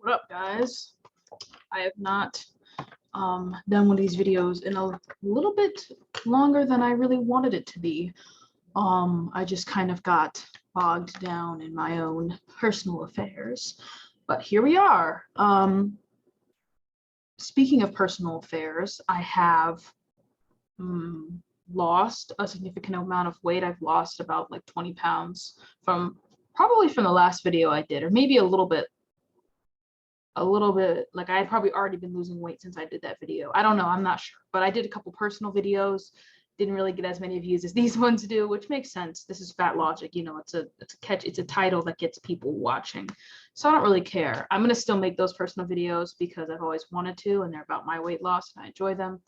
What up, guys? I have not done one of these videos in a little bit longer than I really wanted it to be. I just kind of got bogged down in my own personal affairs, but here we are. Speaking of personal affairs, I have lost a significant amount of weight. I've lost about like 20 pounds probably from the last video I did, or maybe a little bit, like I had probably already been losing weight since I did that video. I don't know, I'm not sure, but I did a couple personal videos, didn't really get as many views as these ones do, which makes sense. This is Fat Logic, you know, it's a title that gets people watching. So I don't really care. I'm gonna still make those personal videos because I've always wanted to, and they're about my weight loss and I enjoy them.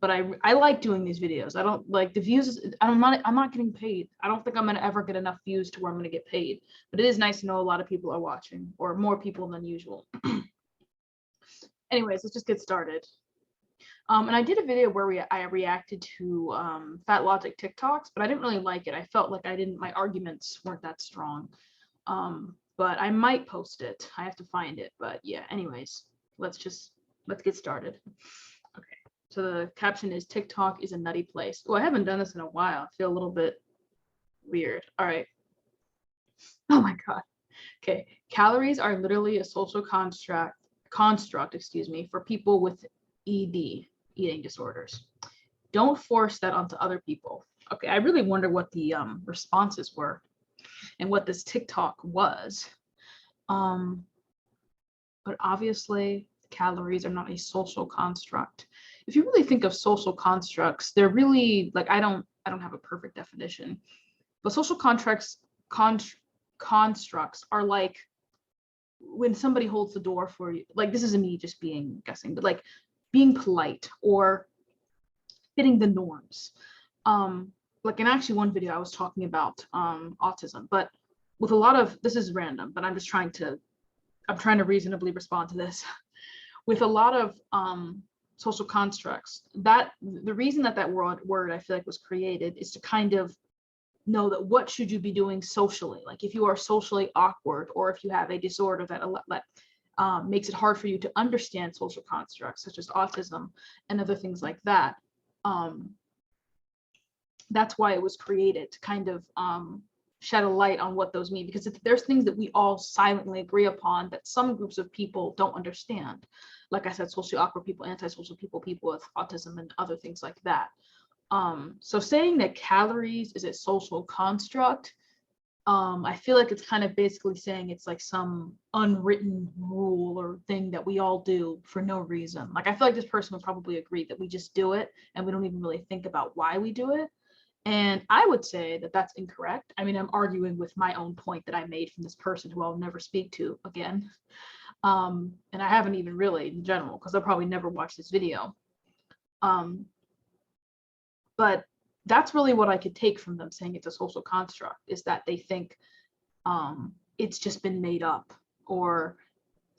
But I like doing these videos. I don't like the views. I'm not getting paid. I don't think I'm gonna ever get enough views to where I'm gonna get paid. But it is nice to know a lot of people are watching, or more people than usual. Anyways, let's just get started. And I did a video where I reacted to Fat Logic TikToks, but I didn't really like it. I felt like my arguments weren't that strong. But I might post it. I have to find it. But yeah, anyways, let's get started. Okay. So the caption is TikTok is a nutty place. Oh, I haven't done this in a while. I feel a little bit weird. All right. Oh my God. Okay. Calories are literally a social construct, for people with ED, eating disorders. Don't force that onto other people. Okay. I really wonder what the responses were and what this TikTok was. But obviously calories are not a social construct. If you really think of social constructs, they're really like, I don't have a perfect definition, but social constructs are like when somebody holds the door for you, like this isn't me just guessing, but like being polite or fitting the norms. Like in actually one video I was talking about autism, but with a lot of, this is random, but I'm trying to reasonably respond to this. With a lot of social constructs, that the reason that word I feel like was created is to kind of know that what should you be doing socially. Like if you are socially awkward, or if you have a disorder that makes it hard for you to understand social constructs such as autism and other things like that. That's why it was created, to kind of shed a light on what those mean, because there's things that we all silently agree upon that some groups of people don't understand. Like I said, socially awkward people, antisocial people, people with autism, and other things like that. So saying that calories is a social construct, I feel like it's kind of basically saying it's like some unwritten rule or thing that we all do for no reason. Like I feel like this person would probably agree that we just do it and we don't even really think about why we do it. And I would say that that's incorrect. I mean, I'm arguing with my own point that I made from this person who I'll never speak to again. And I haven't even really in general, because I'll probably never watch this video. But that's really what I could take from them saying it's a social construct, is that they think it's just been made up, or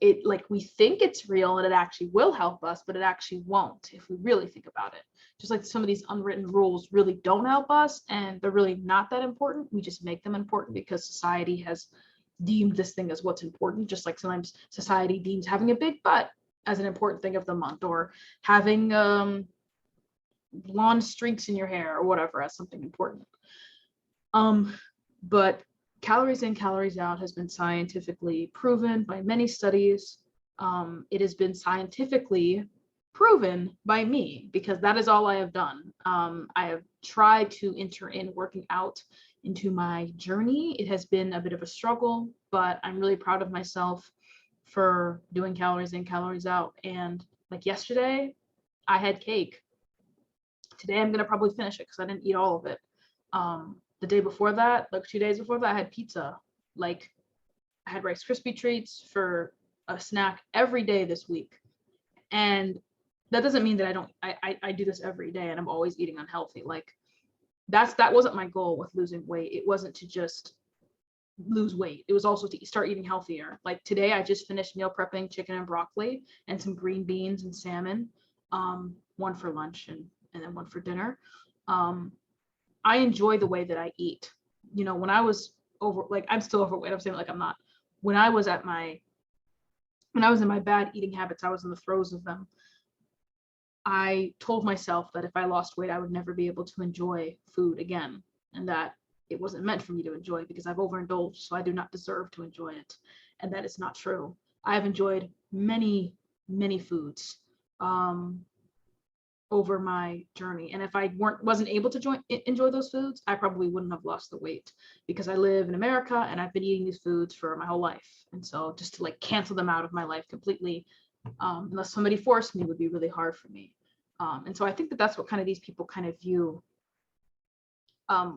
it, like, we think it's real and it actually will help us, but it actually won't if we really think about it. Just like some of these unwritten rules really don't help us and they're really not that important. We just make them important because society has deemed this thing as what's important. Just like sometimes society deems having a big butt as an important thing of the month, or having blonde streaks in your hair or whatever as something important. But calories in, calories out has been scientifically proven by many studies. It has been scientifically proven by me, because that is all I have done. I have tried to enter in working out into my journey. It has been a bit of a struggle, but I'm really proud of myself for doing calories in, calories out. And like yesterday, I had cake. Today I'm gonna probably finish it because I didn't eat all of it. The day before that, like 2 days before that, I had pizza. Like I had Rice Krispie treats for a snack every day this week. And that doesn't mean that I do this every day and I'm always eating unhealthy. Like that wasn't my goal with losing weight. It wasn't to just lose weight. It was also to start eating healthier. Like today I just finished meal prepping chicken and broccoli and some green beans and salmon, one for lunch and then one for dinner. I enjoy the way that I eat. You know, when I was I'm still overweight. I'm saying like I'm not. When I was at my when I was in my bad eating habits, I was in the throes of them. I told myself that if I lost weight, I would never be able to enjoy food again, and that it wasn't meant for me to enjoy because I've overindulged, so I do not deserve to enjoy it. And that is not true. I have enjoyed many, many foods over my journey. And if I wasn't able to enjoy those foods, I probably wouldn't have lost the weight, because I live in America and I've been eating these foods for my whole life. And so just to like cancel them out of my life completely, unless somebody forced me, would be really hard for me. And so I think that that's what kind of these people kind of view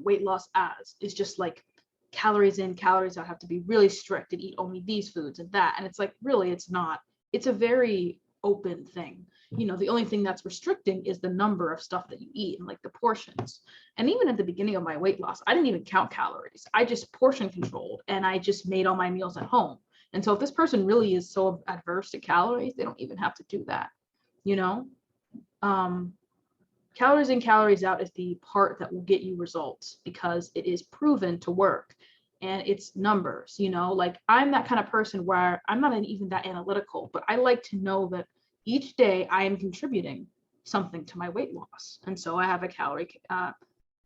weight loss as, is just like calories in, calories out, have to be really strict and eat only these foods and that. And it's like, really, it's not. It's a very open thing. You know, the only thing that's restricting is the number of stuff that you eat and like the portions. And even at the beginning of my weight loss, I didn't even count calories. I just portion controlled, and I just made all my meals at home. And so if this person really is so adverse to calories, they don't even have to do that, you know? Calories in, calories out is the part that will get you results, because it is proven to work, and it's numbers, you know? Like, I'm that kind of person where I'm not even that analytical, but I like to know that each day I am contributing something to my weight loss. And so I have a calorie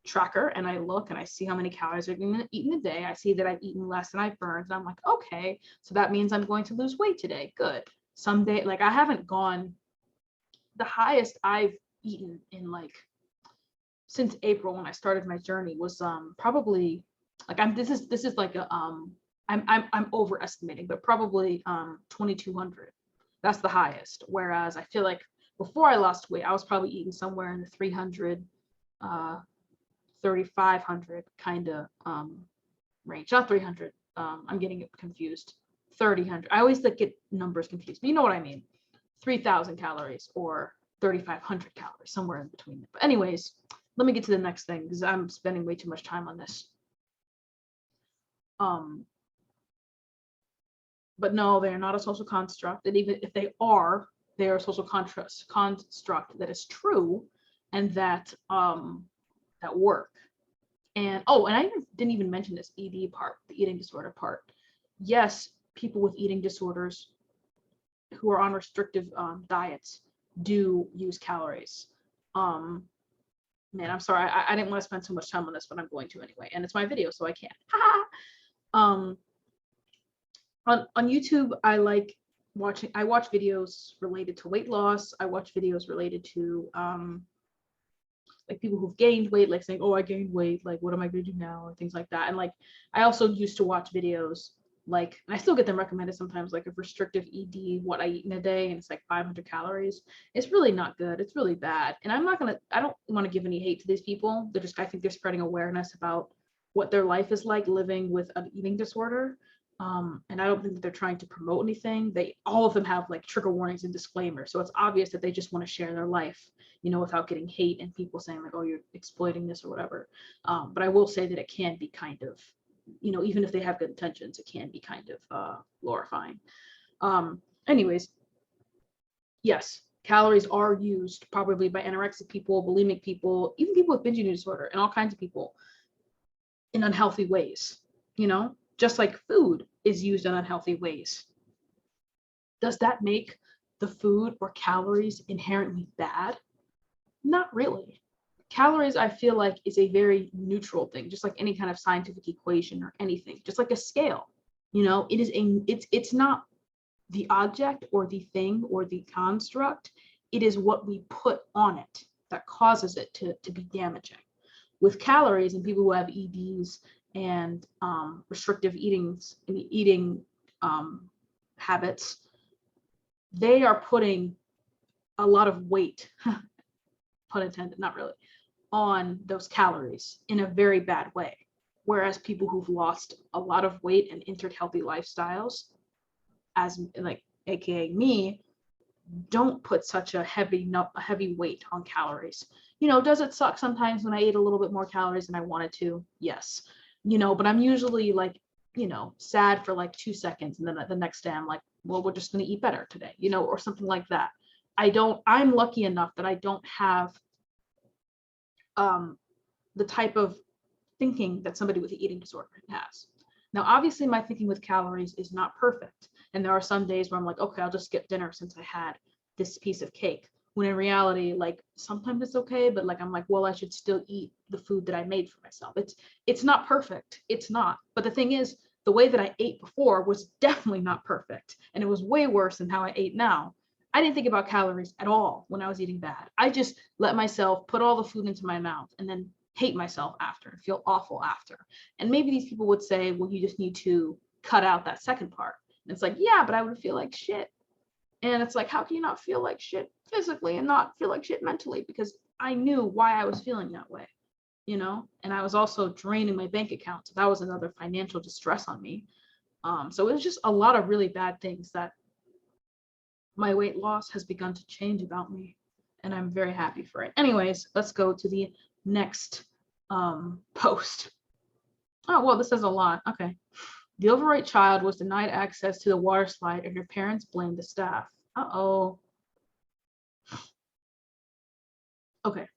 tracker, and I look and I see how many calories I'm going to eat in a day. I see that I've eaten less than I've burned, and I'm like, okay, so that means I'm going to lose weight today. Good. Someday, like, I haven't gone, the highest I've eaten in like since April when I started my journey was probably like this is like a I'm overestimating, but probably 2,200. That's the highest. Whereas I feel like before I lost weight, I was probably eating somewhere in the 300, 3,500 kind of range. Not 300. I'm getting it confused. 3,000. I always like get numbers confused, but you know what I mean. 3,000 calories or 3,500 calories, somewhere in between. But anyways, let me get to the next thing, because I'm spending way too much time on this. But no, they're not a social construct. And even if they are a social construct that is true, and that that work. And and I didn't even mention this ED part, the eating disorder part. Yes, people with eating disorders who are on restrictive diets do use calories. Man, I'm sorry, I didn't want to spend so much time on this, but I'm going to anyway, and it's my video, so I can't. On YouTube, I watch videos related to weight loss. I watch videos related to like people who've gained weight, like saying, oh, I gained weight, like what am I going to do now, and things like that. And like I also used to watch videos, like, I still get them recommended sometimes, like a restrictive ED, what I eat in a day, and it's like 500 calories. It's really not good. It's really bad. And I don't want to give any hate to these people. I think they're spreading awareness about what their life is like living with an eating disorder. And I don't think that they're trying to promote anything. All of them have like trigger warnings and disclaimers. So it's obvious that they just want to share their life, you know, without getting hate and people saying like, oh, you're exploiting this or whatever. But I will say that it can be kind of, you know, even if they have good intentions, it can be kind of glorifying. Anyways, yes, calories are used probably by anorexic people, bulimic people, even people with binge eating disorder, and all kinds of people in unhealthy ways, you know, just like food is used in unhealthy ways. Does that make the food or calories inherently bad? Not really. Calories, I feel like, is a very neutral thing, just like any kind of scientific equation or anything, just like a scale. You know, it's not the object or the thing or the construct. It is what we put on it that causes it to be damaging. With calories and people who have EDs and restrictive eating habits, they are putting a lot of weight, pun intended, not really, on those calories in a very bad way. Whereas people who've lost a lot of weight and entered healthy lifestyles, as like AKA me, don't put such a heavy weight on calories. You know, does it suck sometimes when I eat a little bit more calories than I wanted to? Yes. You know, but I'm usually like, you know, sad for like 2 seconds, and then the next day I'm like, well, we're just going to eat better today, you know, or something like that. I'm lucky enough that I don't have the type of thinking that somebody with an eating disorder has. Now, obviously, my thinking with calories is not perfect. And there are some days where I'm like, okay, I'll just skip dinner since I had this piece of cake. When in reality, like sometimes it's okay, but like I'm like, well, I should still eat the food that I made for myself. It's not perfect. It's not. But the thing is, the way that I ate before was definitely not perfect. And it was way worse than how I ate now. I didn't think about calories at all when I was eating bad. I just let myself put all the food into my mouth and then hate myself after and feel awful after. And maybe these people would say, well, you just need to cut out that second part. And it's like, yeah, but I would feel like shit. And it's like, how can you not feel like shit physically and not feel like shit mentally? Because I knew why I was feeling that way, you know? And I was also draining my bank account. So that was another financial distress on me. So it was just a lot of really bad things that my weight loss has begun to change about me. And I'm very happy for it. Anyways, let's go to the next post. Oh, well, this says a lot. Okay. The overweight child was denied access to the water slide and her parents blamed the staff. Uh-oh. Okay.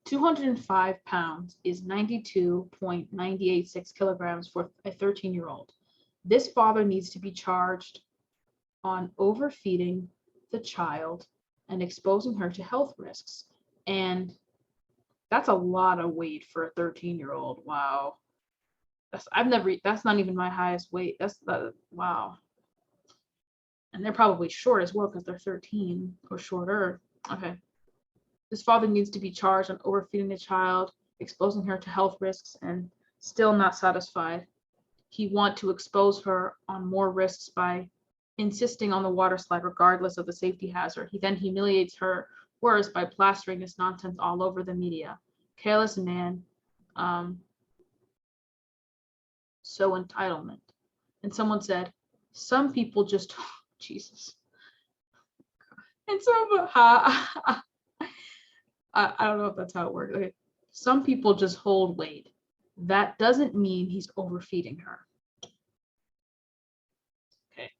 205 pounds is 92.986 kilograms for a 13-year-old. This father needs to be charged on overfeeding the child and exposing her to health risks. And that's a lot of weight for a 13-year-old. Wow. That's not even my highest weight. Wow. And they're probably short as well because they're 13 or shorter. Okay. This father needs to be charged on overfeeding the child, exposing her to health risks, and still not satisfied. He wants to expose her on more risks by insisting on the water slide regardless of the safety hazard. He then humiliates her worse by plastering this nonsense all over the media. Careless man. So entitlement. And someone said, some people just, Jesus. And so, I don't know if that's how it works. Okay. Some people just hold weight. That doesn't mean he's overfeeding her. Okay.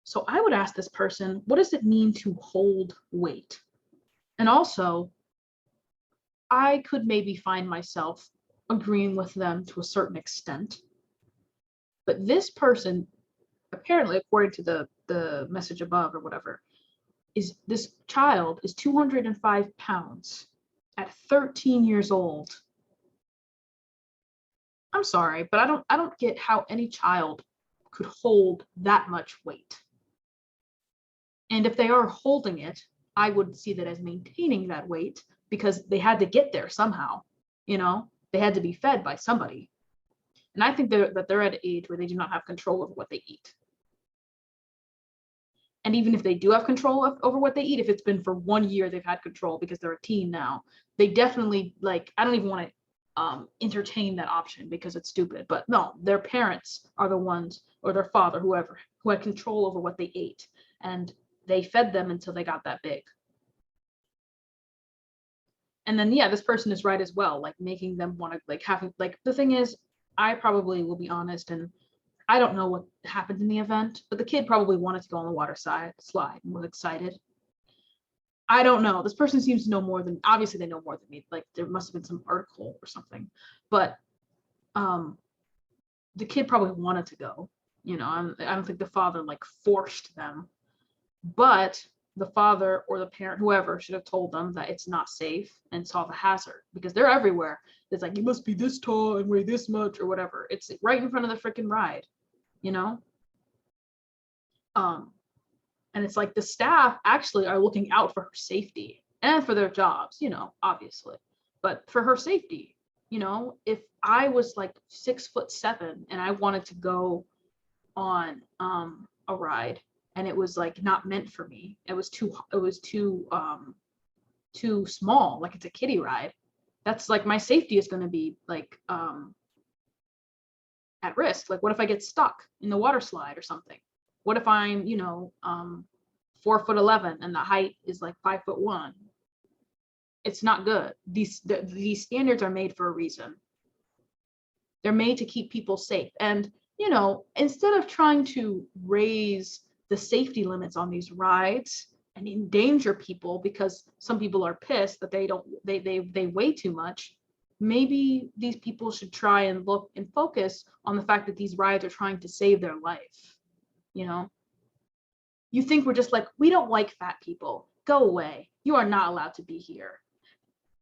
So I would ask this person, what does it mean to hold weight? And also, I could maybe find myself agreeing with them to a certain extent. But this person, apparently, according to the message above or whatever, is this child is 205 pounds at 13 years old. I'm sorry, but I don't get how any child could hold that much weight. And if they are holding it, I would see that as maintaining that weight because they had to get there somehow, you know, they had to be fed by somebody. And I think that they're at an age where they do not have control over what they eat. And even if they do have control over what they eat, if it's been for 1 year, they've had control because they're a teen now, they definitely, like, I don't even want to entertain that option because it's stupid. But no, their parents are the ones, or their father, whoever, who had control over what they ate. And they fed them until they got that big. And then, yeah, this person is right as well, like making them want to, like, having, like, the thing is, I probably will be honest, and I don't know what happened in the event, but the kid probably wanted to go on the water slide and was excited. I don't know. This person seems to know more than, obviously they know more than me. Like there must have been some article or something, but the kid probably wanted to go, you know, I don't think the father like forced them, but the father or the parent, whoever, should have told them that it's not safe and saw the hazard because they're everywhere. It's like, you must be this tall and weigh this much or whatever. It's right in front of the freaking ride, you know? And it's like the staff actually are looking out for her safety and for their jobs, you know, obviously, but for her safety, you know, if I was like 6'7" and I wanted to go on a ride and it was like not meant for me, it was too small, like it's a kiddie ride, that's like my safety is going to be like at risk. Like what if I get stuck in the water slide or something? What if I'm, you know, 4'11" and the height is like 5'1"? It's not good. These standards are made for a reason. They're made to keep people safe. And, you know, instead of trying to raise the safety limits on these rides and endanger people because some people are pissed that they weigh too much, maybe these people should try and look and focus on the fact that these riots are trying to save their life. You know, you think we're just like, we don't like fat people, go away, you are not allowed to be here.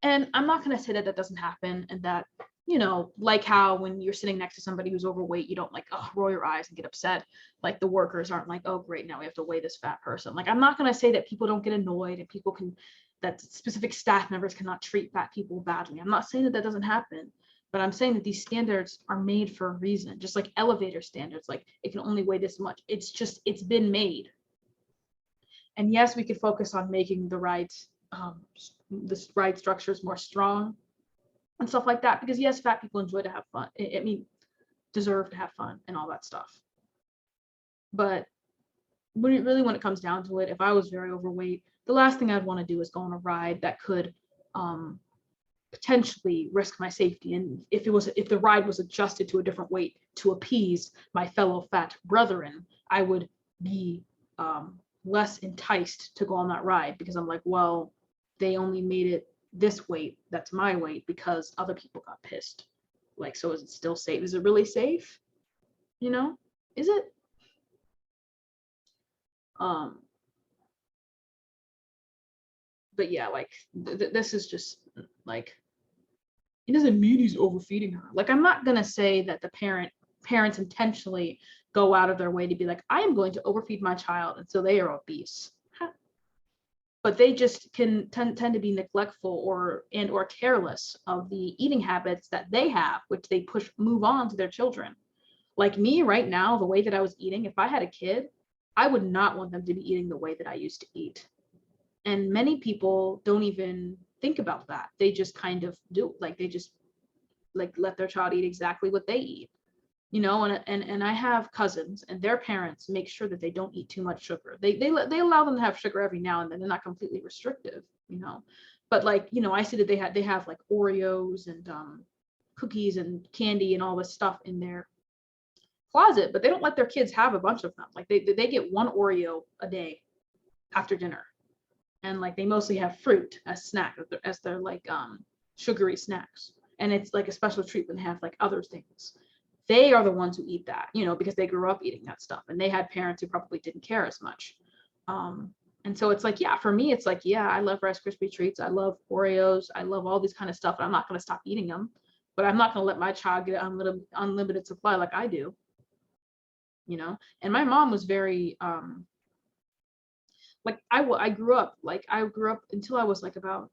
And I'm not going to say that that doesn't happen, and that, you know, like how when you're sitting next to somebody who's overweight, you don't like, oh, roll your eyes and get upset. Like the workers aren't like, oh, great, now we have to weigh this fat person. Like, I'm not going to say that people don't get annoyed and people can, that specific staff members cannot treat fat people badly. I'm not saying that that doesn't happen, but I'm saying that these standards are made for a reason, just like elevator standards. Like, it can only weigh this much. It's just, it's been made. And yes, we could focus on making the rides, the ride structures more strong and stuff like that, because yes, fat people enjoy to have fun. I mean, deserve to have fun and all that stuff. But when it comes down to it, if I was very overweight, the last thing I'd want to do is go on a ride that could potentially risk my safety. And if the ride was adjusted to a different weight to appease my fellow fat brethren, I would be less enticed to go on that ride, because I'm like, well, they only made it this weight, that's my weight, because other people got pissed. Like, so is it still safe? Is it really safe? You know, is it? But yeah, like this is just like, it doesn't mean he's overfeeding her. Like, I'm not gonna say that the parents intentionally go out of their way to be like, I am going to overfeed my child, and so they are obese. But they just can tend to be neglectful or careless of the eating habits that they have, which they move on to their children. Like me right now, the way that I was eating, if I had a kid, I would not want them to be eating the way that I used to eat. And many people don't even think about that. They just kind of do, like, they just like let their child eat exactly what they eat. You know, and I have cousins, and their parents make sure that they don't eat too much sugar. They allow them to have sugar every now and then. They're not completely restrictive, you know. But like, you know, I see that they have like Oreos and cookies and candy and all this stuff in their closet, but they don't let their kids have a bunch of them. Like they get one Oreo a day after dinner, and like they mostly have fruit as snack, as their like sugary snacks, and it's like a special treat when they have like other things. They are the ones who eat that, you know, because they grew up eating that stuff, and they had parents who probably didn't care as much. And so it's like, yeah, for me, it's like, yeah, I love Rice Krispie treats. I love Oreos. I love all these kind of stuff. And I'm not going to stop eating them, but I'm not going to let my child get unlimited supply like I do, you know? And my mom was very, like I grew up until I was like about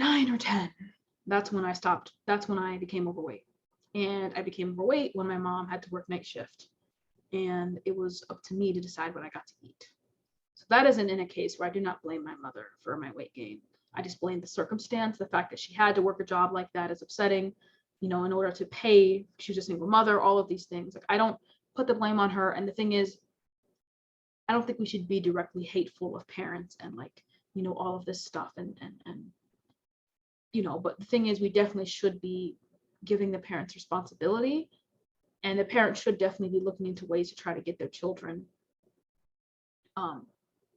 9 or 10. That's when I became overweight. And I became overweight when my mom had to work night shift, and it was up to me to decide what I got to eat. So that isn't in a case where I do not blame my mother for my weight gain. I just blame the circumstance. The fact that she had to work a job like that is upsetting, you know, in order to pay. She was a single mother, all of these things. Like, I don't put the blame on her. And the thing is, I don't think we should be directly hateful of parents and like, you know, all of this stuff and you know, but the thing is, we definitely should be giving the parents responsibility, and the parents should definitely be looking into ways to try to get their children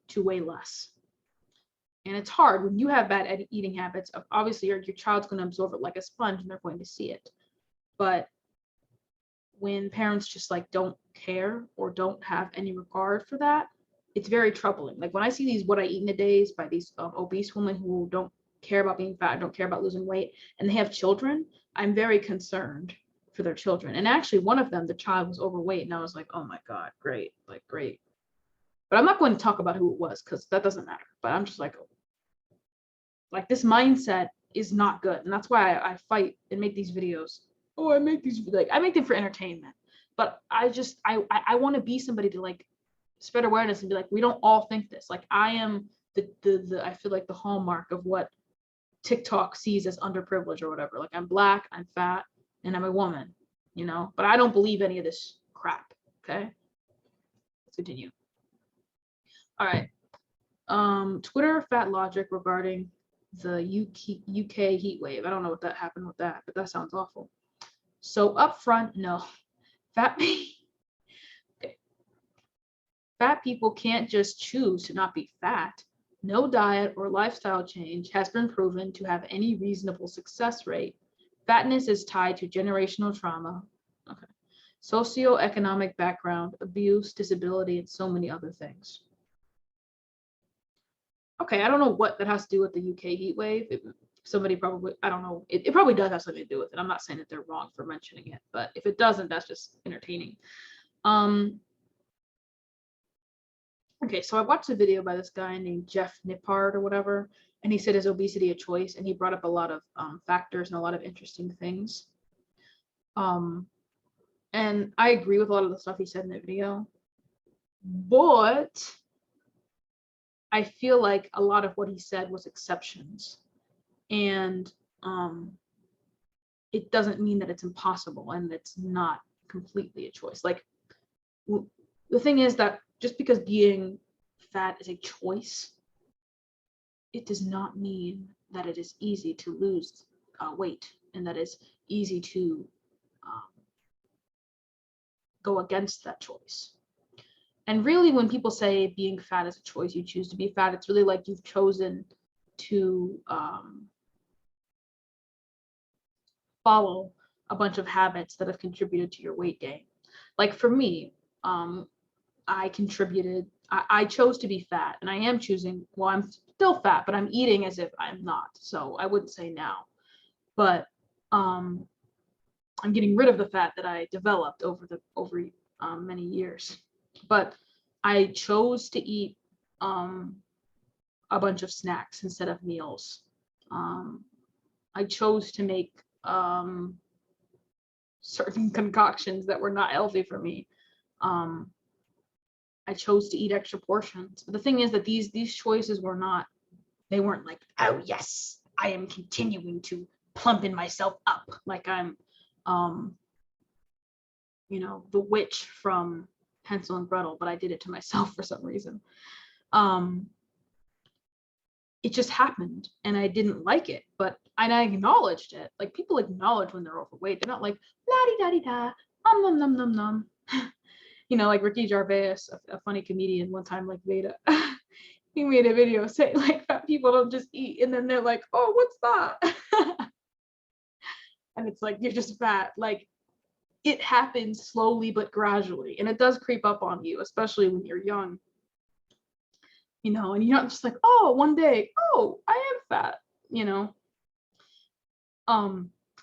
to weigh less. And it's hard when you have bad eating habits. Obviously your child's going to absorb it like a sponge, and they're going to see it. But when parents just like don't care or don't have any regard for that, it's very troubling. Like when I see these what I eat in a days by these obese women who don't care about being fat, don't care about losing weight, and they have children, I'm very concerned for their children. And actually one of them, the child was overweight, and I was like, oh my God, great, like great. But I'm not going to talk about who it was because that doesn't matter. But I'm just like this mindset is not good. And that's why I fight and make these videos. Oh, I make them for entertainment. But I want to be somebody to like spread awareness and be like, we don't all think this. Like I am the I feel like the hallmark of what TikTok sees as underprivileged or whatever. Like I'm Black, I'm fat, and I'm a woman, you know, but I don't believe any of this crap. Okay. Let's continue. All right. Twitter fatlogic regarding the UK heat wave. I don't know what that happened with that, but that sounds awful. So up front, no. Fat people can't just choose to not be fat. No diet or lifestyle change has been proven to have any reasonable success rate. Fatness is tied to generational trauma, okay, socioeconomic background, abuse, disability, and so many other things. Okay, I don't know what that has to do with the UK heat wave. Somebody probably, I don't know, it probably does have something to do with it. I'm not saying that they're wrong for mentioning it, but if it doesn't, that's just entertaining. Okay, so I watched a video by this guy named Jeff Nippard or whatever, and he said, is obesity a choice? And he brought up a lot of factors and a lot of interesting things. And I agree with a lot of the stuff he said in the video, but I feel like a lot of what he said was exceptions. And it doesn't mean that it's impossible and it's not completely a choice. Like, the thing is that just because being fat is a choice, it does not mean that it is easy to lose weight and that it's easy to go against that choice. And really, when people say being fat is a choice, you choose to be fat, it's really like you've chosen to follow a bunch of habits that have contributed to your weight gain. Like for me, I chose to be fat, and I am choosing, well, I'm still fat, but I'm eating as if I'm not. So I wouldn't say now, but I'm getting rid of the fat that I developed over many years. But I chose to eat a bunch of snacks instead of meals. I chose to make certain concoctions that were not healthy for me. I chose to eat extra portions. But the thing is that these choices they weren't like, oh yes, I am continuing to plumpen myself up like I'm the witch from Hansel and Gretel, but I did it to myself for some reason. It just happened and I didn't like it, but I acknowledged it. Like, people acknowledge when they're overweight. They're not like la-di-da-di-da, num num num num. Like Ricky Gervais, a funny comedian, one time, like, he made a video saying like fat people don't just eat, and then they're like, oh, what's that? And it's like, you're just fat. Like, it happens slowly but gradually, and it does creep up on you, especially when you're young. And you're not just like, oh, one day, oh, I am fat.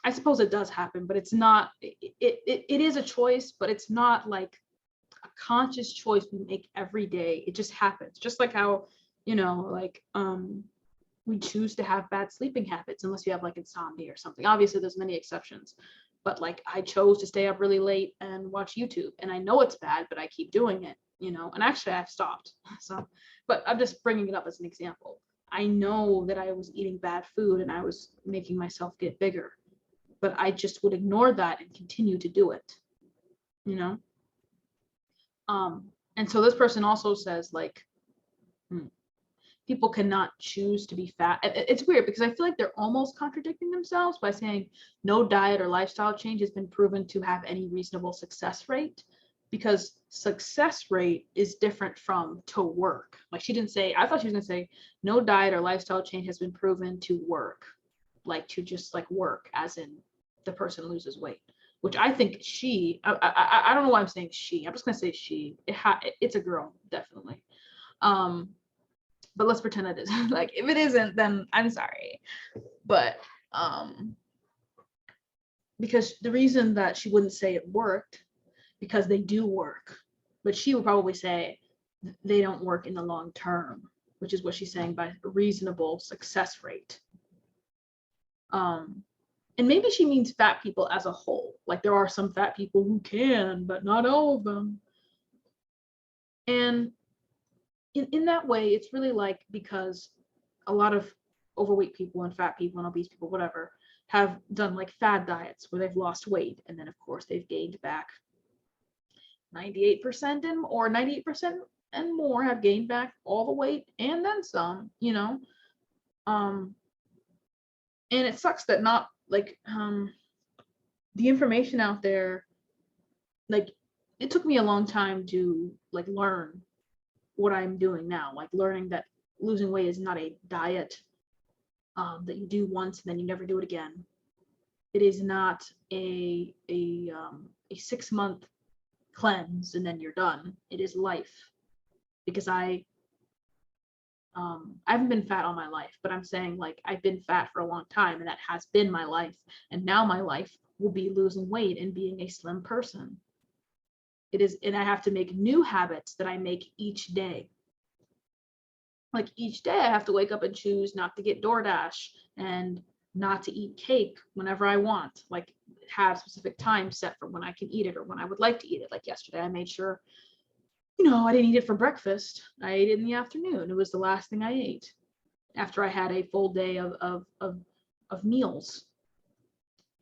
I suppose it does happen, but it's not. It is a choice, but it's not like a conscious choice we make every day. It just happens, just like how we choose to have bad sleeping habits unless you have like insomnia or something. Obviously there's many exceptions, but like I chose to stay up really late and watch YouTube, and I know it's bad, but I keep doing it, and actually I've stopped. So, but I'm just bringing it up as an example. I know that I was eating bad food and I was making myself get bigger, but I just would ignore that and continue to do it. And so this person also says, like, people cannot choose to be fat. It's weird because I feel like they're almost contradicting themselves by saying no diet or lifestyle change has been proven to have any reasonable success rate, because success rate is different from to work. Like, she didn't say, I thought she was going to say no diet or lifestyle change has been proven to work, like to just like work as in the person loses weight. Which I think I don't know why I'm saying she. I'm just gonna say she. It's a girl, definitely. But let's pretend it is. Like, if it isn't, then I'm sorry. But because the reason that she wouldn't say it worked, because they do work, but she would probably say they don't work in the long term, which is what she's saying by reasonable success rate. And maybe she means fat people as a whole. Like, there are some fat people who can, but not all of them. And in that way, it's really like, because a lot of overweight people and fat people and obese people, whatever, have done like fad diets where they've lost weight. And then, of course, they've gained back 98% or 98% and more have gained back all the weight and then some, and it sucks that not like the information out there, like, it took me a long time to like learn what I'm doing now, like learning that losing weight is not a diet that you do once and then you never do it again. It is not a 6-month cleanse and then you're done. It is life. Because I haven't been fat all my life, but I'm saying like I've been fat for a long time and that has been my life. And now my life will be losing weight and being a slim person. It is, and I have to make new habits that I make each day. Like each day I have to wake up and choose not to get DoorDash and not to eat cake whenever I want, like have specific time set for when I can eat it or when I would like to eat it. Like yesterday, I made sure, I didn't eat it for breakfast. I ate it in the afternoon. It was the last thing I ate after I had a full day of meals.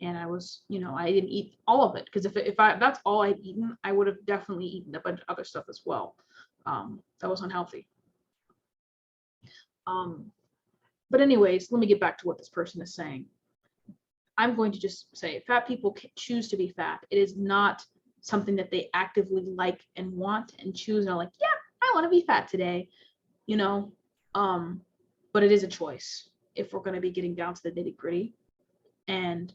And I was, I didn't eat all of it because if that's all I'd eaten, I would have definitely eaten a bunch of other stuff as well. That was unhealthy. But anyways, let me get back to what this person is saying. I'm going to just say fat people can choose to be fat. It is not something that they actively like and want and choose and are like, yeah, I want to be fat today, but it is a choice if we're going to be getting down to the nitty gritty. And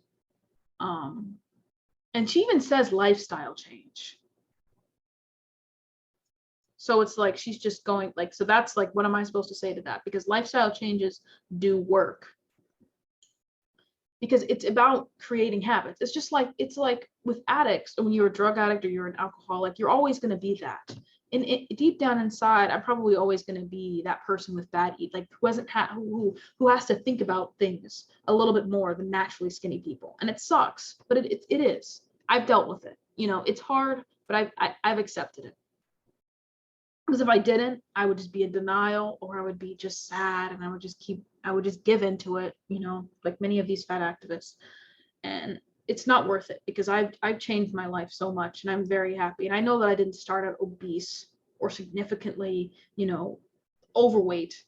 she even says lifestyle change. So it's like she's just going like, so that's like, what am I supposed to say to that? Because lifestyle changes do work. Because it's about creating habits. It's like with addicts, when you're a drug addict or you're an alcoholic, you're always going to be that. And deep down inside, I'm probably always going to be that person with bad eat, like who has to think about things a little bit more than naturally skinny people. And it sucks, but it is. I've dealt with it. It's hard, but I've accepted it. Because if I didn't, I would just be in denial, or I would be just sad, and I would just give into it, like many of these fat activists. And it's not worth it because I've changed my life so much, and I'm very happy. And I know that I didn't start out obese or significantly, overweight,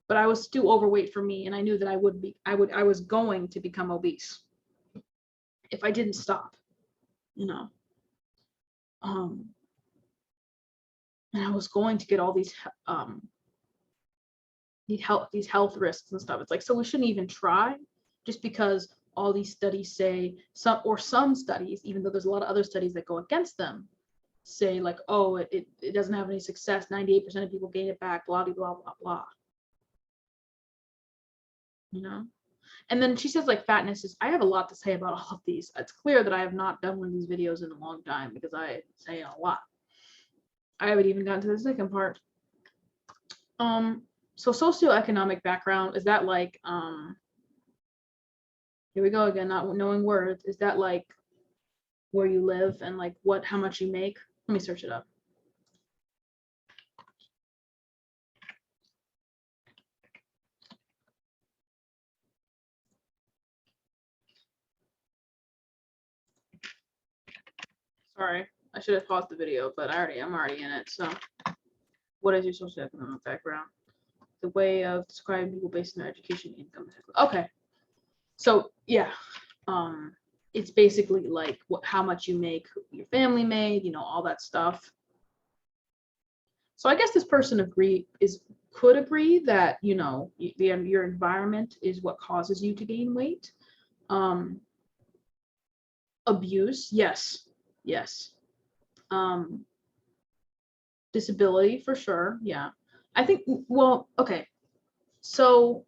but I was still overweight for me, and I knew that I was going to become obese if I didn't stop, and I was going to get all these health risks and stuff. It's like, so we shouldn't even try just because all these studies say some studies, even though there's a lot of other studies that go against them, say like, oh, it doesn't have any success. 98% of people gain it back, blah, blah, blah, blah, blah. And then she says like fatness is, I have a lot to say about all of these. It's clear that I have not done one of these videos in a long time because I say a lot. I haven't even gotten to the second part. So socioeconomic background, is that like, here we go again, not knowing words. Is that like where you live and like how much you make? Let me search it up. Sorry, I should have paused the video, but I'm already in it. So what is your socioeconomic background? The way of describing people based on their education, income. Okay. So yeah, it's basically like how much you make, your family made, all that stuff. So I guess this person could agree that your environment is what causes you to gain weight. Abuse, yes. Disability for sure, yeah. I think, well, okay. So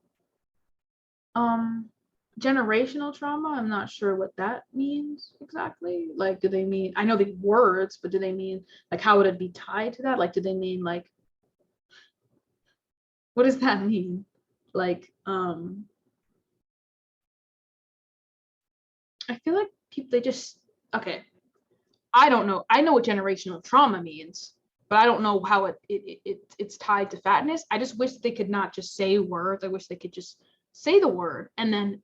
generational trauma, I'm not sure what that means exactly. Like, do they mean, I know the words, but do they mean like how would it be tied to that? Like, do they mean like, what does that mean? Like, I feel like people, they just, okay, I don't know. I know what generational trauma means, but I don't know how it's tied to fatness. I just wish they could not just say words. I wish they could just say the word and then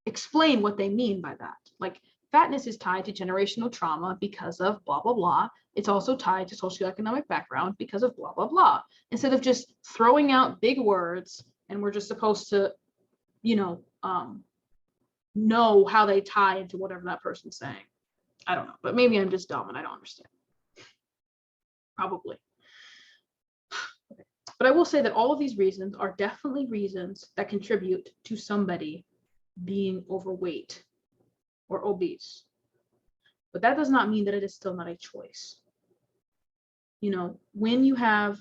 explain what they mean by that. Like, fatness is tied to generational trauma because of blah, blah, blah. It's also tied to socioeconomic background because of blah, blah, blah. Instead of just throwing out big words and we're just supposed to, know how they tie into whatever that person's saying. I don't know, but maybe I'm just dumb and I don't understand. Probably. Okay. But I will say that all of these reasons are definitely reasons that contribute to somebody being overweight or obese. But that does not mean that it is still not a choice. You know, when you have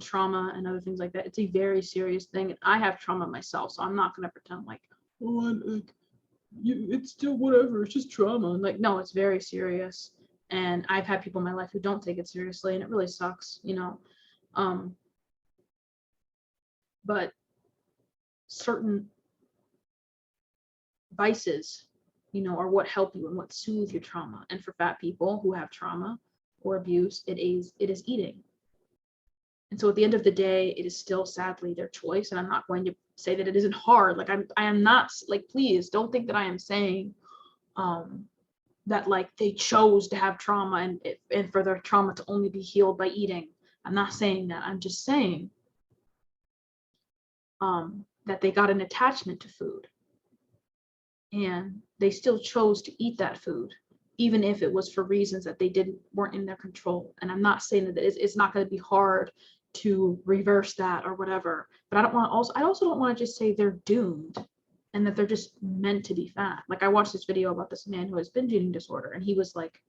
trauma and other things like that, it's a very serious thing. And I have trauma myself, so I'm not going to pretend like, oh, it's still whatever, it's just trauma. Like, no, it's very serious. And I've had people in my life who don't take it seriously, and it really sucks, you know. But certain vices, you know, are what help you and what soothe your trauma. And for fat people who have trauma or abuse, it is eating. And so at the end of the day, it is still sadly their choice. And I'm not going to say that it isn't hard. Like I am not, like, please don't think that I am saying that like they chose to have trauma and for their trauma to only be healed by eating. I'm not saying that. I'm just saying that they got an attachment to food and they still chose to eat that food, even if it was for reasons that they weren't in their control. And I'm not saying that it's not going to be hard to reverse that or whatever, but I also don't want to just say they're doomed and that they're just meant to be fat. Like I watched this video about this man who has binge eating disorder, and he was like,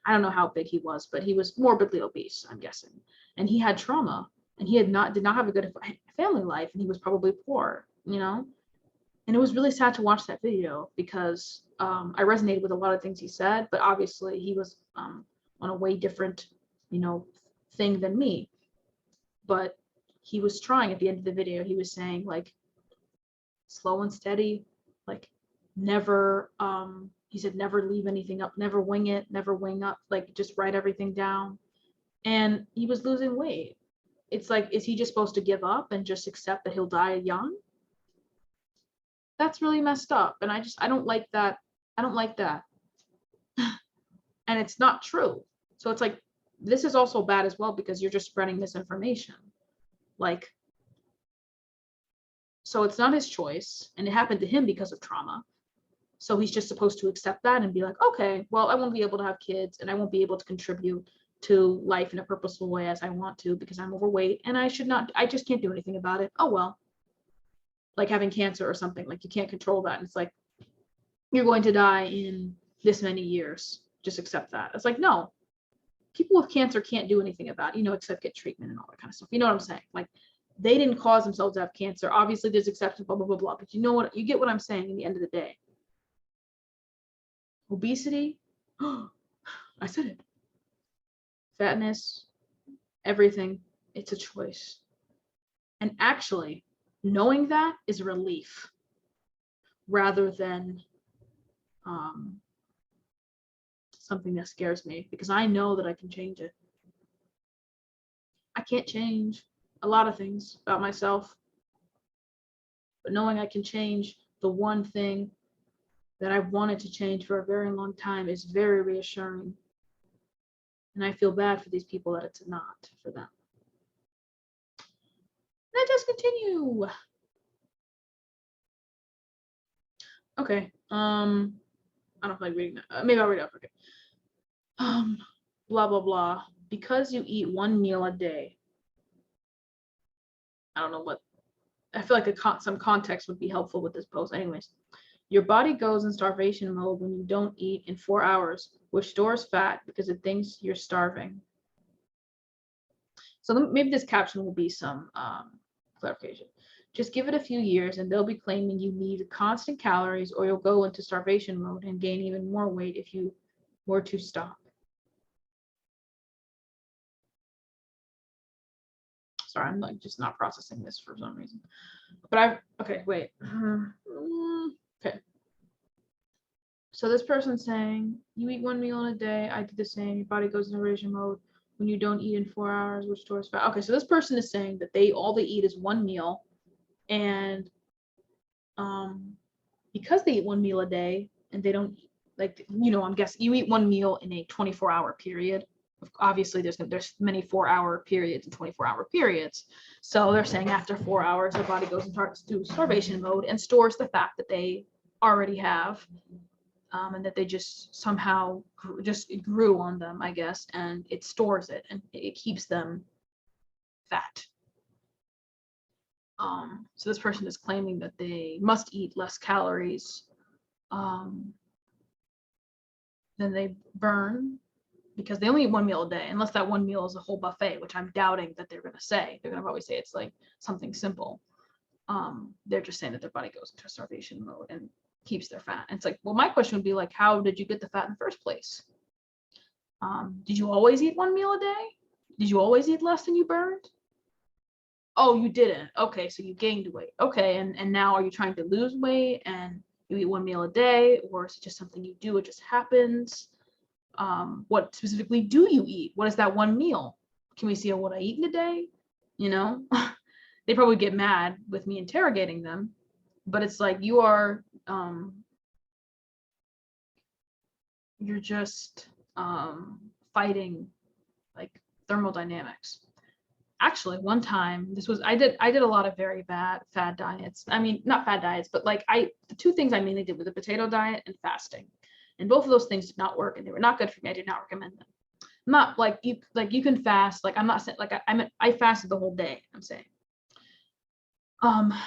I don't know how big he was, but he was morbidly obese, I'm guessing. And he had trauma, and he did not have a good family life, and he was probably poor, you know? And it was really sad to watch that video because I resonated with a lot of things he said, but obviously he was on a way different, you know, thing than me. But he was trying at the end of the video, he was saying like, slow and steady, like never, he said, never leave anything up, never wing it, never wing up, like just write everything down. And he was losing weight. It's like, is he just supposed to give up and just accept that he'll die young? That's really messed up. And I don't like that. I don't like that. And it's not true. So it's like, this is also bad as well because you're just spreading misinformation. Like, so it's not his choice, and it happened to him because of trauma. So he's just supposed to accept that and be like, okay, well, I won't be able to have kids and I won't be able to contribute to life in a purposeful way as I want to because I'm overweight and I just can't do anything about it. Oh, well. Like having cancer or something, like you can't control that. And it's like, you're going to die in this many years. Just accept that. It's like, no, people with cancer can't do anything about it, you know, except get treatment and all that kind of stuff. You know what I'm saying? Like, they didn't cause themselves to have cancer. Obviously, there's exceptions, blah, blah, blah, blah. But you know what? You get what I'm saying in the end of the day. Obesity, I said it. Fatness, everything, it's a choice. And actually, knowing that is a relief rather than something that scares me, because I know that I can change it. I can't change a lot of things about myself, but knowing I can change the one thing that I've wanted to change for a very long time is very reassuring. And I feel bad for these people that it's not for them. Let us continue. Okay. I don't feel like reading that. Maybe I'll read it up. Okay. Blah, blah, blah. Because you eat one meal a day. I don't know what. I feel like some context would be helpful with this post. Anyways, your body goes in starvation mode when you don't eat in 4 hours, which stores fat because it thinks you're starving. So maybe this caption will be some clarification. Just give it a few years and they'll be claiming you need constant calories or you'll go into starvation mode and gain even more weight if you were to stop. Sorry, I'm like just not processing this for some reason. But okay, wait. Okay. So this person's saying, you eat one meal in a day, I do the same, your body goes into starvation mode when you don't eat in 4 hours, which stores fat. Okay, so this person is saying that all they eat is one meal, and because they eat one meal a day and they don't, like, you know, I'm guessing you eat one meal in a 24-hour period. Obviously there's many 4-hour periods and 24-hour periods. So they're saying after 4 hours, their body goes into starvation mode and stores the fat that they already have, and that they just somehow grew on them, I guess, and it stores it and it keeps them fat. So this person is claiming that they must eat less calories than they burn because they only eat one meal a day, unless that one meal is a whole buffet, which I'm doubting that they're going to say. They're going to probably say it's like something simple. They're just saying that their body goes into starvation mode and keeps their fat. And it's like, well, my question would be like, how did you get the fat in the first place? Did you always eat one meal a day? Did you always eat less than you burned? Oh, you didn't. Okay, so you gained weight. Okay, and now are you trying to lose weight and you eat one meal a day, or is it just something you do? It just happens. What specifically do you eat? What is that one meal? Can we see what I eat in a day? You know, they probably get mad with me interrogating them, but it's like you're just fighting like thermodynamics. Actually, one time I did a lot of very bad fad diets. I mean, not fad diets, but like the two things I mainly did were the potato diet and fasting. And both of those things did not work and they were not good for me. I do not recommend them. I'm not like you can fast. Like I'm not saying like I fasted the whole day, I'm saying. I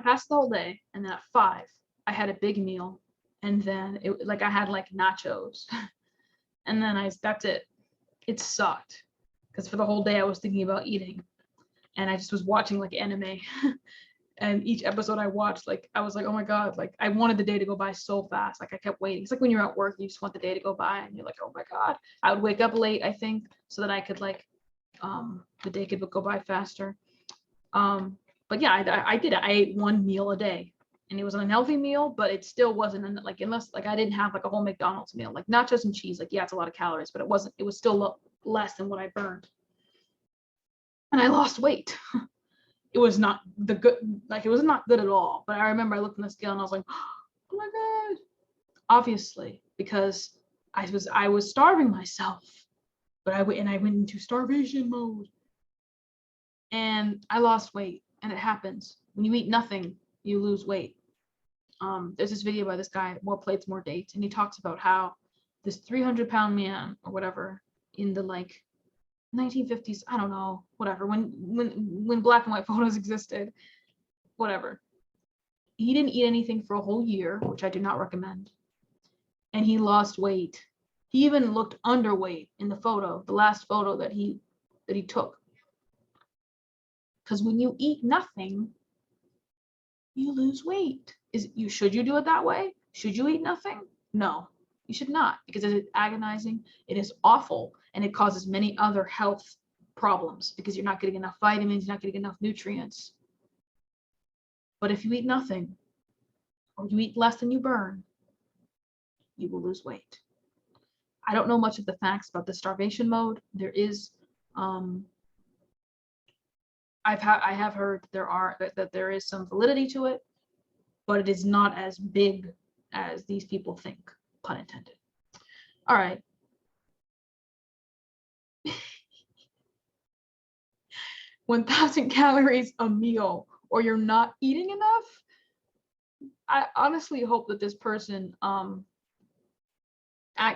fasted the whole day and then at 5, I had a big meal and then it like I had like nachos. And then that's it. It sucked. Because for the whole day I was thinking about eating and I just was watching like anime and each episode I watched, like I was like, oh my God, like I wanted the day to go by so fast. Like I kept waiting. It's like when you're at work, you just want the day to go by and you're like, oh my God. I would wake up late, I think, so that I could like the day could go by faster. But yeah, I did it. I ate one meal a day and it was an unhealthy meal, but it still wasn't like, unless like I didn't have like a whole McDonald's meal, like nachos and cheese, like yeah, it's a lot of calories, but it was still less than what I burned. And I lost weight. It was not the good, like it was not good at all. But I remember I looked on the scale and I was like, oh my God. Obviously, because I was starving myself, but I went into starvation mode. And I lost weight. And it happens. When you eat nothing, you lose weight. There's this video by this guy, More Plates, More Dates, and he talks about how this 300-pound man or whatever in the like 1950s, I don't know, whatever, when black and white photos existed, whatever. He didn't eat anything for a whole year, which I do not recommend. And he lost weight. He even looked underweight in the photo, the last photo that he took. Because when you eat nothing, you lose weight. Should you do it that way? Should you eat nothing? No, you should not, because it is agonizing, it is awful, and it causes many other health problems because you're not getting enough vitamins, you're not getting enough nutrients. But if you eat nothing, or you eat less than you burn, you will lose weight. I don't know much of the facts about the starvation mode. There is, I have heard that there is some validity to it, but it is not as big as these people think, pun intended. All right. 1,000 calories a meal, or you're not eating enough. I honestly hope that this person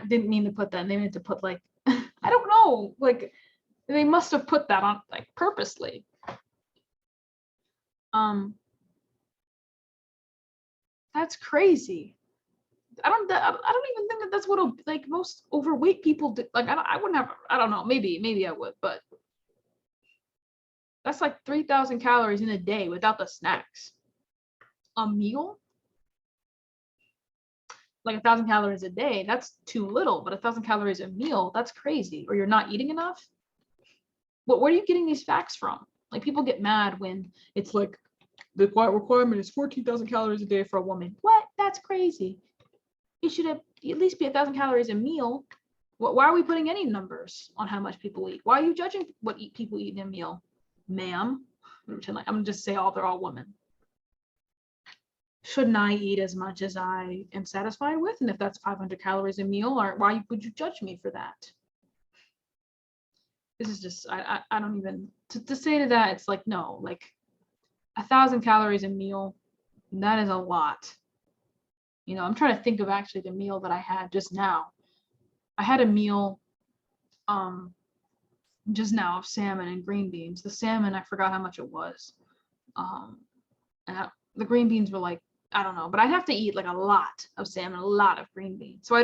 didn't mean to put that. They meant to put like I don't know, like they must have put that on like purposely. That's crazy. I don't even think that that's what like most overweight people do. Like I wouldn't have. I don't know. Maybe I would, but that's like 3,000 calories in a day without the snacks. A meal? Like 1,000 calories a day, that's too little, but 1,000 calories a meal, that's crazy. Or you're not eating enough? But where are you getting these facts from? Like people get mad when it's like the requirement is 14,000 calories a day for a woman. What? That's crazy. It should have at least be 1,000 calories a meal. Why are we putting any numbers on how much people eat? Why are you judging what people eat in a meal, ma'am? I'm gonna just say they're all women. Shouldn't I eat as much as I am satisfied with? And if that's 500 calories a meal, or why would you judge me for that? This is just, I don't even, to say to that, it's like, no, like 1,000 calories a meal, that is a lot. You know, I'm trying to think of actually the meal that I had just now. I had a meal just now of salmon and green beans. The salmon, I forgot how much it was. The green beans were like, I don't know, but I'd have to eat like a lot of salmon, a lot of green beans. So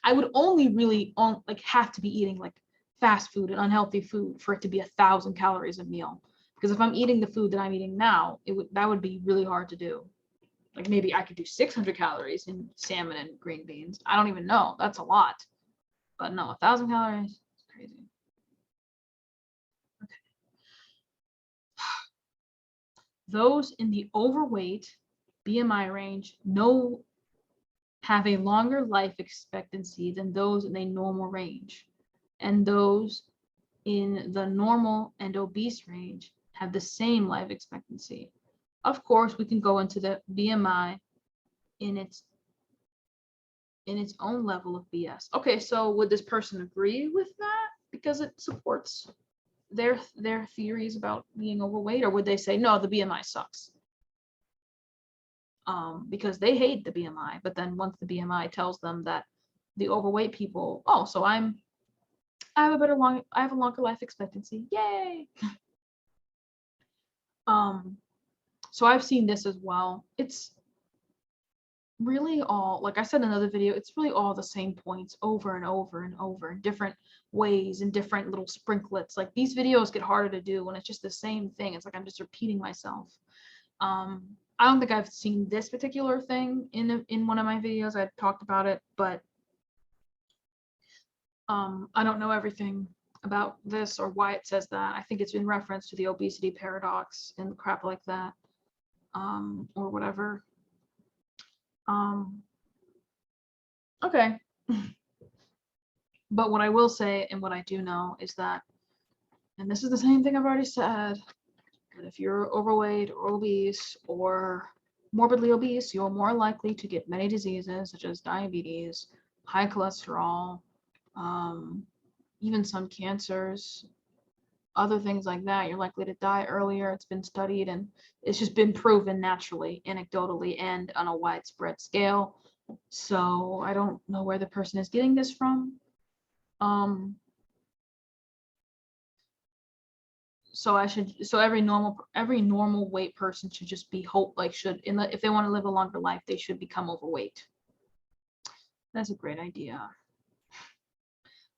I would only really like have to be eating like fast food and unhealthy food for it to be 1,000 calories a meal. Because if I'm eating the food that I'm eating now, that would be really hard to do. Like maybe I could do 600 calories in salmon and green beans. I don't even know. That's a lot. But no, 1,000 calories, it's crazy. Okay. Those in the overweight BMI range have a longer life expectancy than those in a normal range. And those in the normal and obese range have the same life expectancy. Of course, we can go into the BMI in its own level of BS. Okay, so would this person agree with that because it supports their theories about being overweight, or would they say no, the BMI sucks? Because they hate the BMI, but then once the BMI tells them that the overweight people, oh, so I have a longer life expectancy. Yay! So I've seen this as well. It's really all, like I said in another video, it's really all the same points over and over and over in different ways and different little sprinklets. Like these videos get harder to do when it's just the same thing. It's like I'm just repeating myself. I don't think I've seen this particular thing in one of my videos. I talked about it, but I don't know everything about this or why it says that. I think it's in reference to the obesity paradox and crap like that, or whatever. Okay. But what I will say and what I do know is that, and this is the same thing I've already said, that if you're overweight or obese or morbidly obese, you're more likely to get many diseases such as diabetes, high cholesterol, even some cancers, other things like that. You're likely to die earlier. It's been studied and it's just been proven naturally, anecdotally, and on a widespread scale. So I don't know where the person is getting this from. So every normal weight person should just be if they want to live a longer life, they should become overweight. That's a great idea.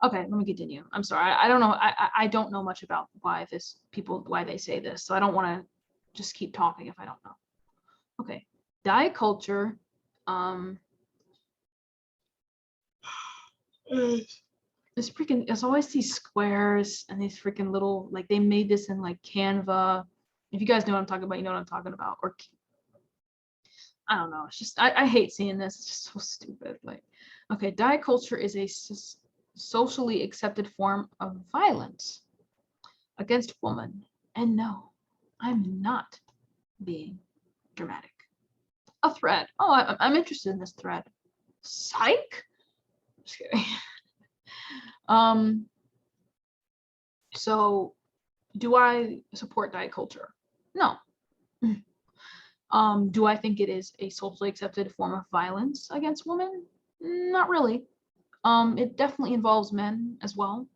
Okay, let me continue. I'm sorry. I don't know. I don't know much about why they say this. So I don't want to just keep talking if I don't know. Okay. Diet culture. There's always these squares and these freaking little, like they made this in like Canva. If you guys know what I'm talking about, you know what I'm talking about. Or I don't know. It's just, I hate seeing this. It's just so stupid. Like, okay, diet culture is a socially accepted form of violence against women. And no, I'm not being dramatic. A thread. Oh, I'm interested in this thread. Psych? Just kidding. So do I support diet culture? No. Do I think it is a socially accepted form of violence against women? Not really. It definitely involves men as well.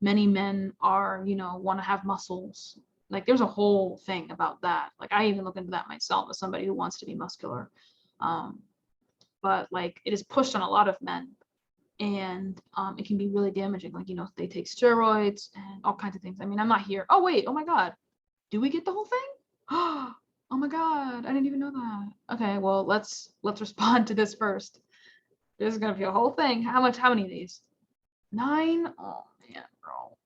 Many men want to have muscles. Like there's a whole thing about that. Like I even look into that myself as somebody who wants to be muscular. But like it is pushed on a lot of men, and it can be really damaging. Like, they take steroids and all kinds of things. I mean, I'm not here. Oh wait, oh my God. Do we get the whole thing? Oh my God, I didn't even know that. Okay, well, let's respond to this first. This is gonna be a whole thing. How many of these? 9? Oh man, bro.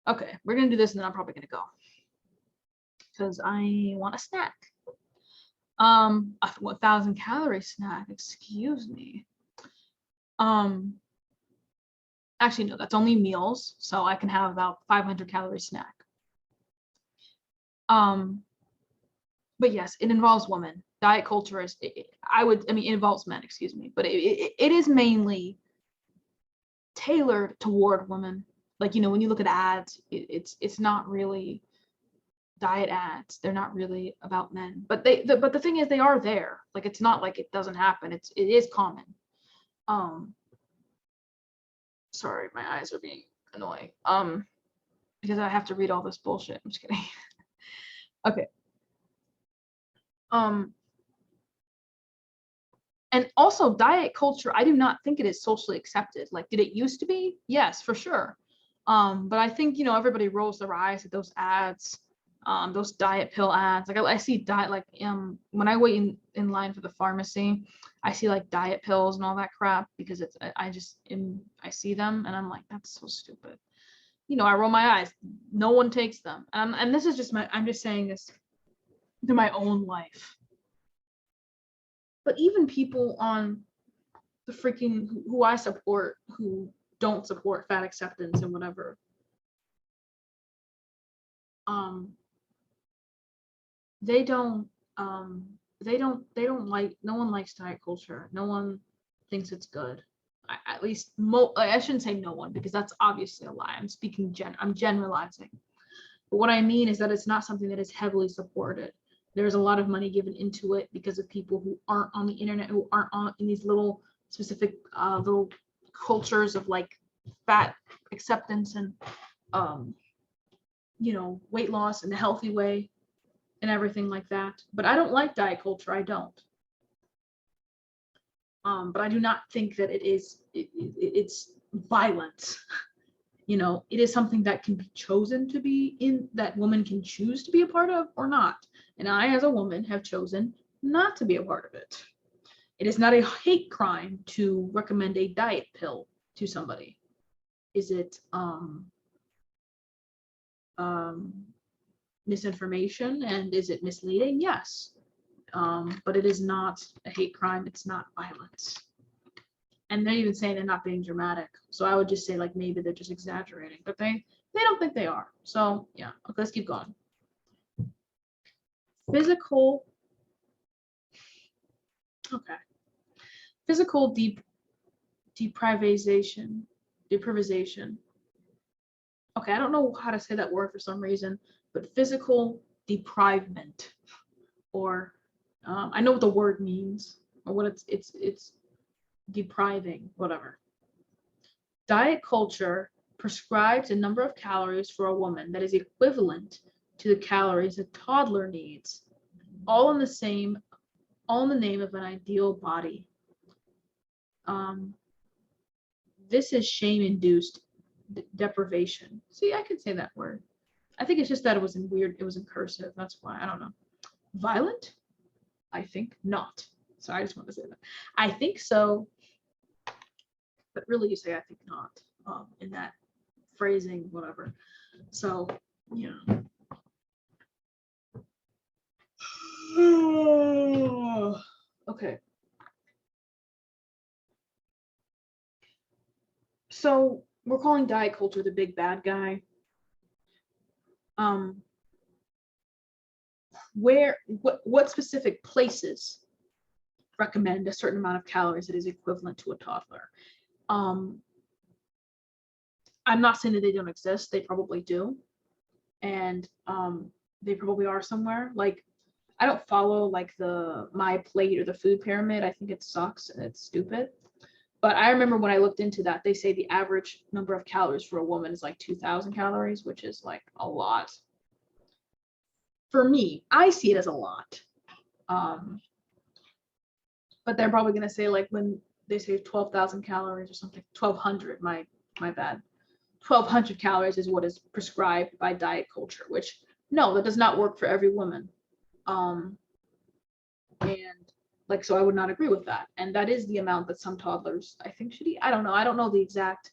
Okay, we're gonna do this and then I'm probably gonna go. Because I want a snack. A 1,000 calorie snack, excuse me. Actually, no, that's only meals, so I can have about 500 calorie snack. But yes, it involves women. Diet culture is, it involves men, excuse me, but it is mainly tailored toward women. Like, when you look at ads, it's not really diet ads. They're not really about men, but the thing is, they are there. Like, it's not like it doesn't happen. It is common. Sorry, my eyes are being annoying. Because I have to read all this bullshit. I'm just kidding. Okay. And also diet culture, I do not think it is socially accepted. Like, did it used to be? Yes, for sure. But I think, everybody rolls their eyes at those ads, those diet pill ads. Like I see diet, like when I wait in line for the pharmacy, I see like diet pills and all that crap because I see them and I'm like, that's so stupid. I roll my eyes. No one takes them. And this is just I'm just saying this to my own life. But even people on the freaking who I support who don't support fat acceptance and whatever, they don't like, no one likes diet culture. No one thinks it's good. At least I shouldn't say no one because that's obviously a lie. I'm generalizing. But what I mean is that it's not something that is heavily supported. There's a lot of money given into it because of people who aren't on the internet, who aren't in these little specific little cultures of like fat acceptance and weight loss in a healthy way and everything like that. But I don't like diet culture. I don't. But I do not think that it's violence. It is something that can be chosen to be in, that women can choose to be a part of or not. And I, as a woman, have chosen not to be a part of it. It is not a hate crime to recommend a diet pill to somebody. Is it misinformation and is it misleading? Yes. But it is not a hate crime. It's not violence. And they're even saying they're not being dramatic. So I would just say like maybe they're just exaggerating, but they don't think they are. So yeah, okay, let's keep going. Physical deprivation. Okay, I don't know how to say that word for some reason, but physical deprivement, or I know what the word means, or what it's depriving, whatever. Diet culture prescribes a number of calories for a woman that is equivalent to the calories a toddler needs, all in the name of an ideal body. This is shame-induced deprivation. See, I could say that word. I think it's just that it was in cursive. That's why. I don't know. Violent? I think not. So I just want to say that. I think so. But really you say I think not in that phrasing, whatever. So, yeah. Okay. So we're calling diet culture the big bad guy. What specific places recommend a certain amount of calories that is equivalent to a toddler? I'm not saying that they don't exist. They probably do. And they probably are somewhere. Like, I don't follow like the My Plate or the food pyramid. I think it sucks and it's stupid. But I remember when I looked into that, they say the average number of calories for a woman is like 2,000 calories, which is like a lot. For me, I see it as a lot. But they're probably going to say like when they say 12,000 calories or something, 1,200, my bad. 1,200 calories is what is prescribed by diet culture, which no, that does not work for every woman. And like, so I would not agree with that. And that is the amount that some toddlers, I think, should eat. I don't know. I don't know the exact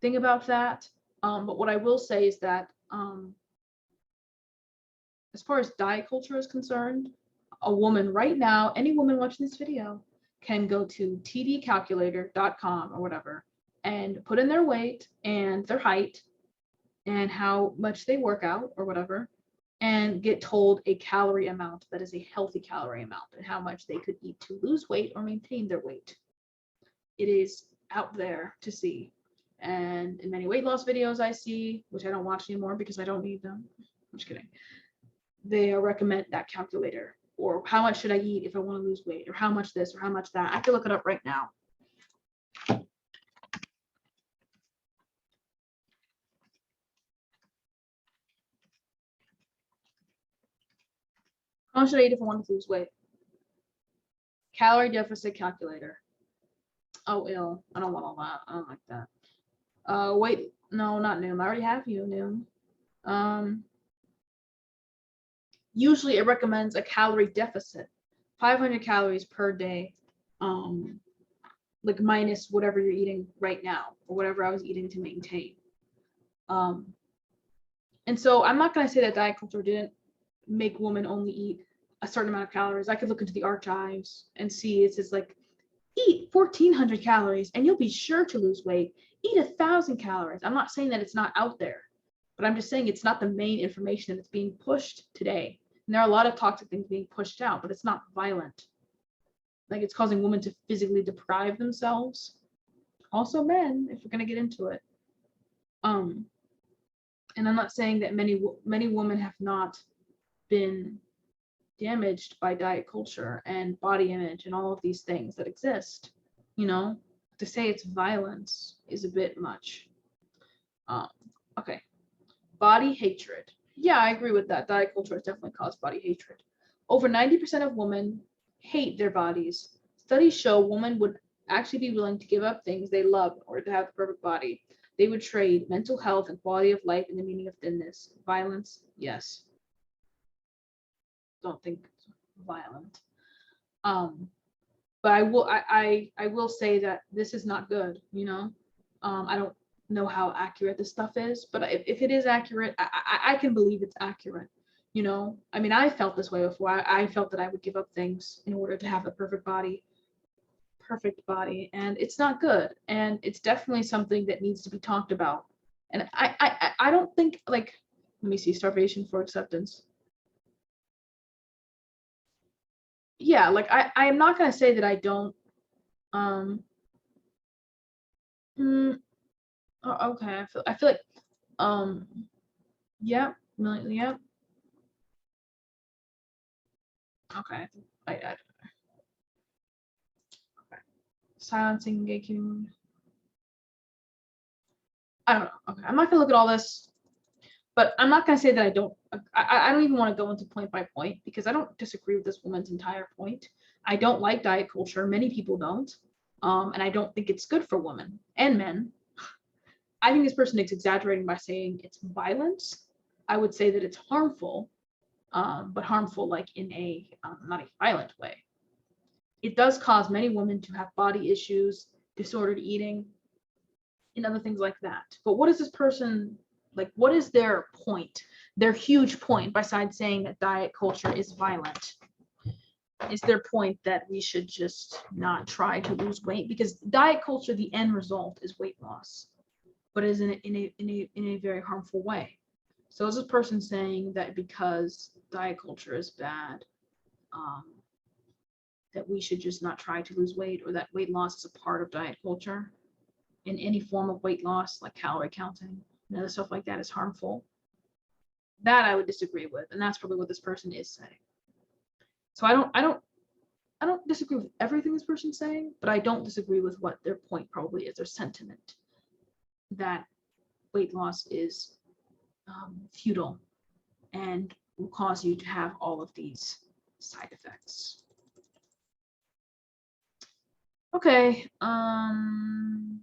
thing about that. But what I will say is that as far as diet culture is concerned, a woman right now, any woman watching this video can go to tdcalculator.com or whatever and put in their weight and their height and how much they work out or whatever, and get told a calorie amount that is a healthy calorie amount and how much they could eat to lose weight or maintain their weight. It is out there to see. And in many weight loss videos I see, which I don't watch anymore because I don't need them. I'm just kidding. They recommend that calculator, or how much should I eat if I want to lose weight, or how much this or how much that. I can look it up right now. much should I eat if I want to lose weight? Calorie deficit calculator. Oh, ill. I don't want all that. I don't like that. Wait. No, not Noom. I already have you, Noom. Usually it recommends a calorie deficit, 500 calories per day, like minus whatever you're eating right now or whatever I was eating to maintain. And so I'm not going to say that diet culture didn't make women only eat a certain amount of calories. I could look into the archives and see it says like, eat 1,400 calories and you'll be sure to lose weight. Eat 1,000 calories. I'm not saying that it's not out there, but I'm just saying it's not the main information that's being pushed today. And there are a lot of toxic things being pushed out, but it's not violent. Like it's causing women to physically deprive themselves. Also men, if we're going to get into it. And I'm not saying that many women have not been damaged by diet culture and body image and all of these things that exist. You know, to say it's violence is a bit much. Okay. Body hatred. Yeah, I agree with that. Diet culture has definitely caused body hatred. Over 90% of women hate their bodies. Studies show women would actually be willing to give up things they love in order to have the perfect body. They would trade mental health and quality of life in the meaning of thinness. Violence, yes. Don't think it's violent. But I will say that this is not good, you know. I don't know how accurate this stuff is, but if it is accurate, I can believe it's accurate, you know. I mean, I felt this way before. I felt that I would give up things in order to have a perfect body, and it's not good, and it's definitely something that needs to be talked about. And I don't think, like, let me see, starvation for acceptance. Yeah, like I am not gonna say that I don't. Okay, I feel like yeah, yeah. Okay, okay. Silencing gatekeeping. I don't know. Okay, I'm not gonna look at all this, but I'm not gonna say that I don't. I don't even want to go into point by point because I don't disagree with this woman's entire point. I don't like diet culture. Many people don't, and I don't think it's good for women and men. I think this person is exaggerating by saying it's violence. I would say that it's harmful, but harmful like in a not a violent way. It does cause many women to have body issues, disordered eating, and other things like that. But what is this person, like, what is their point? Their huge point, besides saying that diet culture is violent, is their point that we should just not try to lose weight? Because diet culture, the end result is weight loss, but is in a very harmful way. So is this person saying that because diet culture is bad, that we should just not try to lose weight, or that weight loss is a part of diet culture? In any form of weight loss, like calorie counting and other stuff like that, is harmful? That I would disagree with, and that's probably what this person is saying. So I don't disagree with everything this person's saying, but I don't disagree with what their point probably is, their sentiment, that weight loss is futile and will cause you to have all of these side effects. Okay, I'm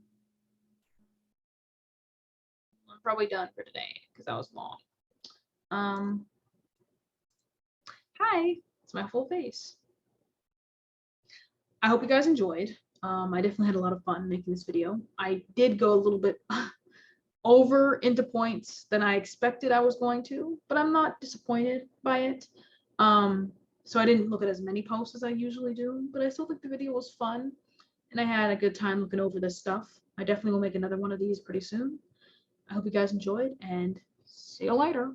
probably done for today because that was long. Hi, it's my full face. I hope you guys enjoyed. I definitely had a lot of fun making this video. I did go a little bit over into points than I expected I was going to, but I'm not disappointed by it. So I didn't look at as many posts as I usually do, but I still think the video was fun, and I had a good time looking over this stuff. I definitely will make another one of these pretty soon. I hope you guys enjoyed, and see you later.